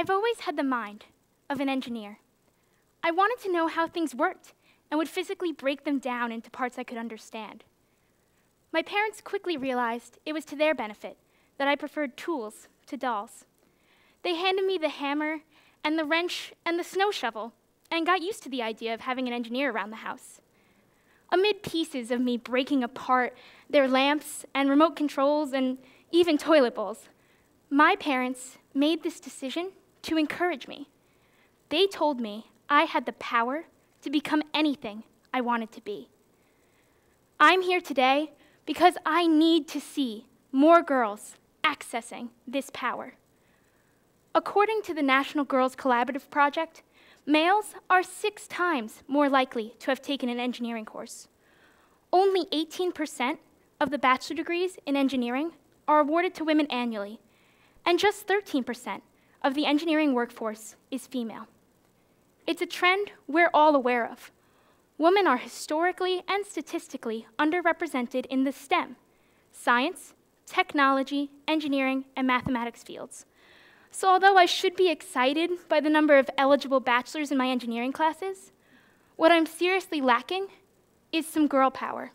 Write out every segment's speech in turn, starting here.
I've always had the mind of an engineer. I wanted to know how things worked and would physically break them down into parts I could understand. My parents quickly realized it was to their benefit that I preferred tools to dolls. They handed me the hammer and the wrench and the snow shovel and got used to the idea of having an engineer around the house. Amid pieces of me breaking apart their lamps and remote controls and even toilet bowls, my parents made this decision to encourage me. They told me I had the power to become anything I wanted to be. I'm here today because I need to see more girls accessing this power. According to the National Girls Collaborative Project, males are 6 times more likely to have taken an engineering course. Only 18% of the bachelor degrees in engineering are awarded to women annually, and just 13% of the engineering workforce is female. It's a trend we're all aware of. Women are historically and statistically underrepresented in the STEM, science, technology, engineering, and mathematics fields. So although I should be excited by the number of eligible bachelors in my engineering classes, what I'm seriously lacking is some girl power.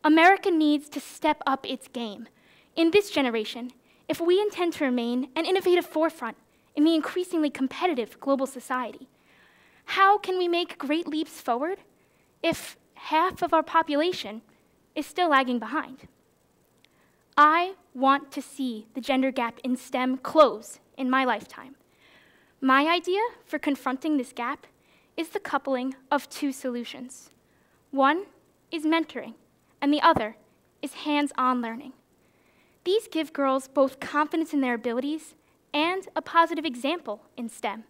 America needs to step up its game in this generation if we intend to remain an innovative forefront in the increasingly competitive global society. How can we make great leaps forward if half of our population is still lagging behind? I want to see the gender gap in STEM close in my lifetime. My idea for confronting this gap is the coupling of 2 solutions. One is mentoring, and the other is hands-on learning. These give girls both confidence in their abilities and a positive example in STEM.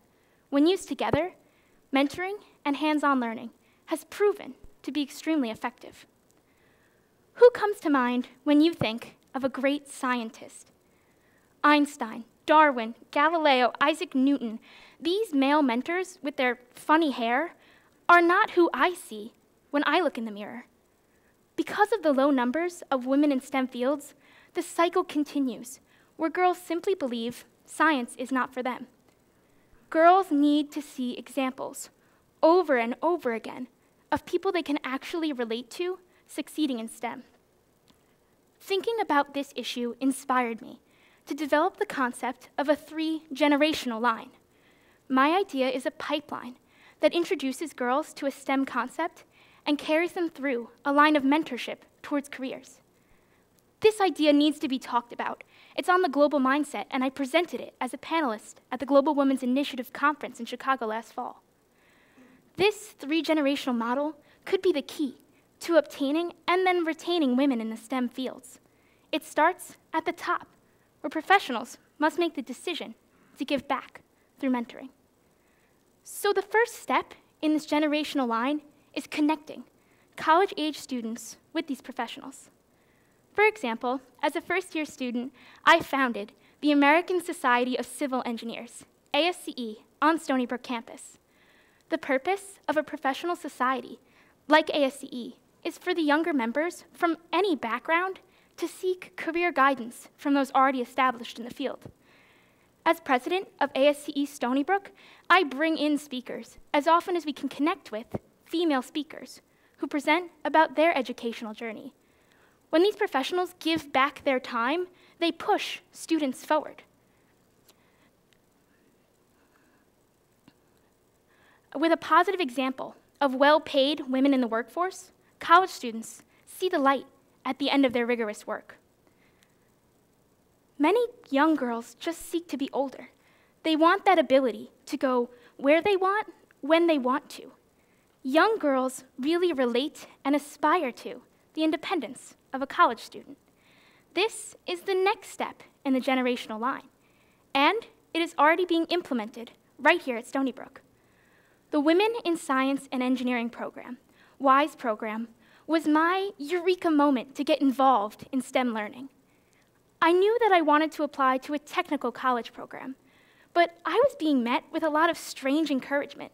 When used together, mentoring and hands-on learning has proven to be extremely effective. Who comes to mind when you think of a great scientist? Einstein, Darwin, Galileo, Isaac Newton. These male mentors with their funny hair are not who I see when I look in the mirror. Because of the low numbers of women in STEM fields, the cycle continues, where girls simply believe science is not for them. Girls need to see examples over and over again of people they can actually relate to succeeding in STEM. Thinking about this issue inspired me to develop the concept of a 3-generational line. My idea is a pipeline that introduces girls to a STEM concept and carries them through a line of mentorship towards careers. This idea needs to be talked about. It's on the global mindset, and I presented it as a panelist at the Global Women's Initiative Conference in Chicago last fall. This 3-generational model could be the key to obtaining and then retaining women in the STEM fields. It starts at the top, where professionals must make the decision to give back through mentoring. So the first step in this generational line is connecting college-age students with these professionals. For example, as a first-year student, I founded the American Society of Civil Engineers, ASCE, on Stony Brook campus. The purpose of a professional society like ASCE is for the younger members from any background to seek career guidance from those already established in the field. As president of ASCE Stony Brook, I bring in speakers as often as we can connect with female speakers who present about their educational journey. When these professionals give back their time, they push students forward. With a positive example of well-paid women in the workforce, college students see the light at the end of their rigorous work. Many young girls just seek to be older. They want that ability to go where they want, when they want to. Young girls really relate and aspire to the independence of a college student. This is the next step in the generational line, and it is already being implemented right here at Stony Brook. The Women in Science and Engineering program, WISE program, was my eureka moment to get involved in STEM learning. I knew that I wanted to apply to a technical college program, but I was being met with a lot of strange encouragement.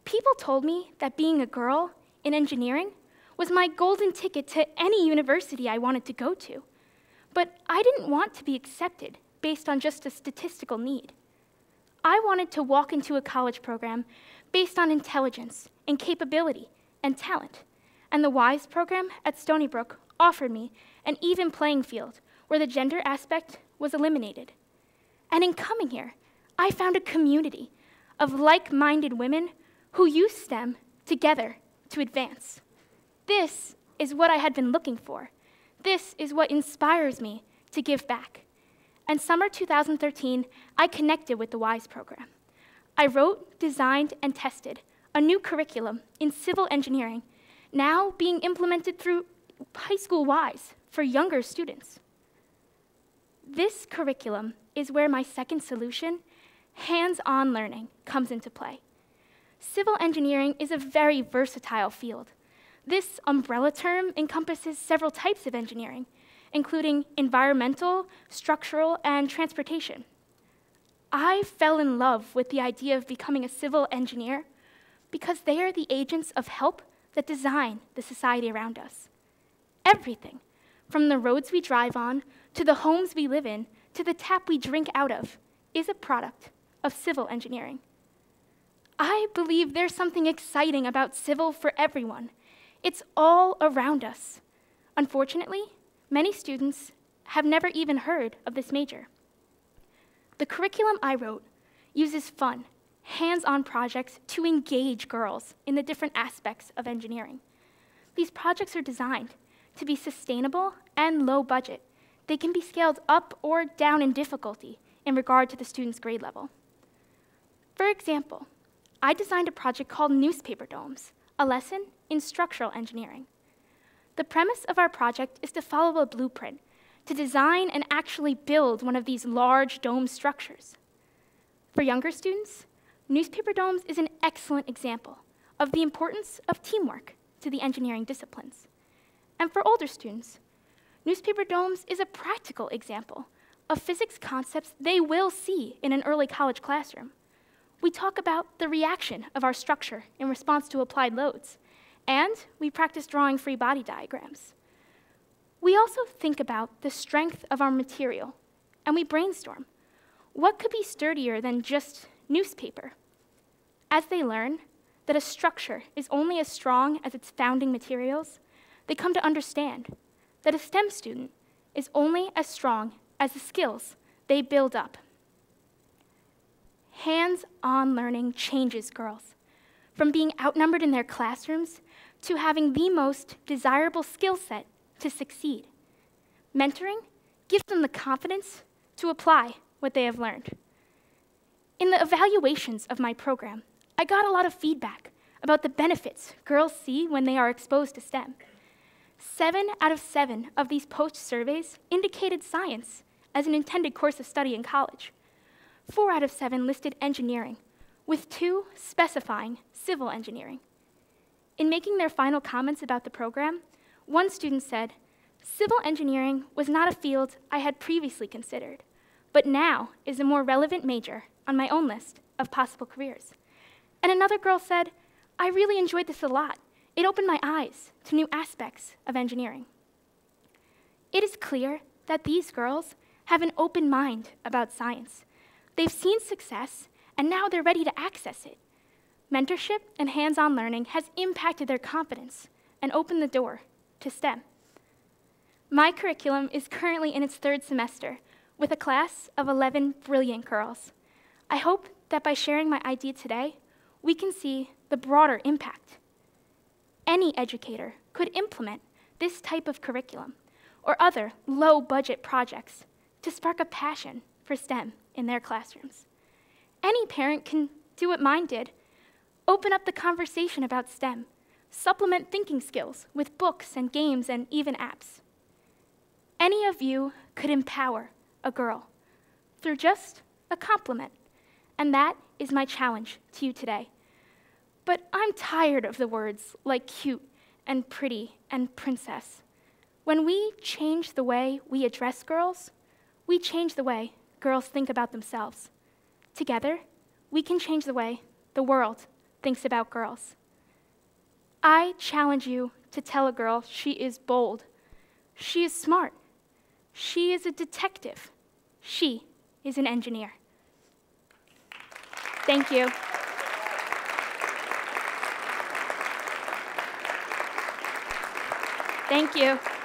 People told me that being a girl in engineering was my golden ticket to any university I wanted to go to, but I didn't want to be accepted based on just a statistical need. I wanted to walk into a college program based on intelligence and capability and talent, and the WISE program at Stony Brook offered me an even playing field where the gender aspect was eliminated. And in coming here, I found a community of like-minded women who use STEM together to advance. This is what I had been looking for. This is what inspires me to give back. And summer 2013, I connected with the WISE program. I wrote, designed, and tested a new curriculum in civil engineering, now being implemented through high school WISE for younger students. This curriculum is where my second solution, hands-on learning, comes into play. Civil engineering is a very versatile field. This umbrella term encompasses several types of engineering, including environmental, structural, and transportation. I fell in love with the idea of becoming a civil engineer because they are the agents of help that design the society around us. Everything, from the roads we drive on, to the homes we live in, to the tap we drink out of, is a product of civil engineering. I believe there's something exciting about civil for everyone. It's all around us. Unfortunately, many students have never even heard of this major. The curriculum I wrote uses fun, hands-on projects to engage girls in the different aspects of engineering. These projects are designed to be sustainable and low budget. They can be scaled up or down in difficulty in regard to the student's grade level. For example, I designed a project called Newspaper Domes, a lesson in structural engineering. The premise of our project is to follow a blueprint to design and actually build one of these large dome structures. For younger students, Newspaper Domes is an excellent example of the importance of teamwork to the engineering disciplines. And for older students, Newspaper Domes is a practical example of physics concepts they will see in an early college classroom. We talk about the reaction of our structure in response to applied loads, and we practice drawing free body diagrams. We also think about the strength of our material, and we brainstorm. What could be sturdier than just newspaper? As they learn that a structure is only as strong as its founding materials, they come to understand that a STEM student is only as strong as the skills they build up. Hands-on learning changes girls from being outnumbered in their classrooms to having the most desirable skill set to succeed. Mentoring gives them the confidence to apply what they have learned. In the evaluations of my program, I got a lot of feedback about the benefits girls see when they are exposed to STEM. 7 out of 7 of these post-surveys indicated science as an intended course of study in college. 4 out of 7 listed engineering, with 2 specifying civil engineering. In making their final comments about the program, one student said, "Civil engineering was not a field I had previously considered, but now is a more relevant major on my own list of possible careers." And another girl said, "I really enjoyed this a lot. It opened my eyes to new aspects of engineering." It is clear that these girls have an open mind about science. They've seen success, and now they're ready to access it. Mentorship and hands-on learning has impacted their confidence and opened the door to STEM. My curriculum is currently in its 3rd semester with a class of 11 brilliant girls. I hope that by sharing my idea today, we can see the broader impact. Any educator could implement this type of curriculum or other low-budget projects to spark a passion for STEM in their classrooms. Any parent can do what mine did, open up the conversation about STEM, supplement thinking skills with books and games and even apps. Any of you could empower a girl through just a compliment, and that is my challenge to you today. But I'm tired of the words like cute and pretty and princess. When we change the way we address girls, we change the way girls think about themselves. Together, we can change the way the world thinks about girls. I challenge you to tell a girl she is bold, she is smart, she is a detective, she is an engineer. Thank you. Thank you.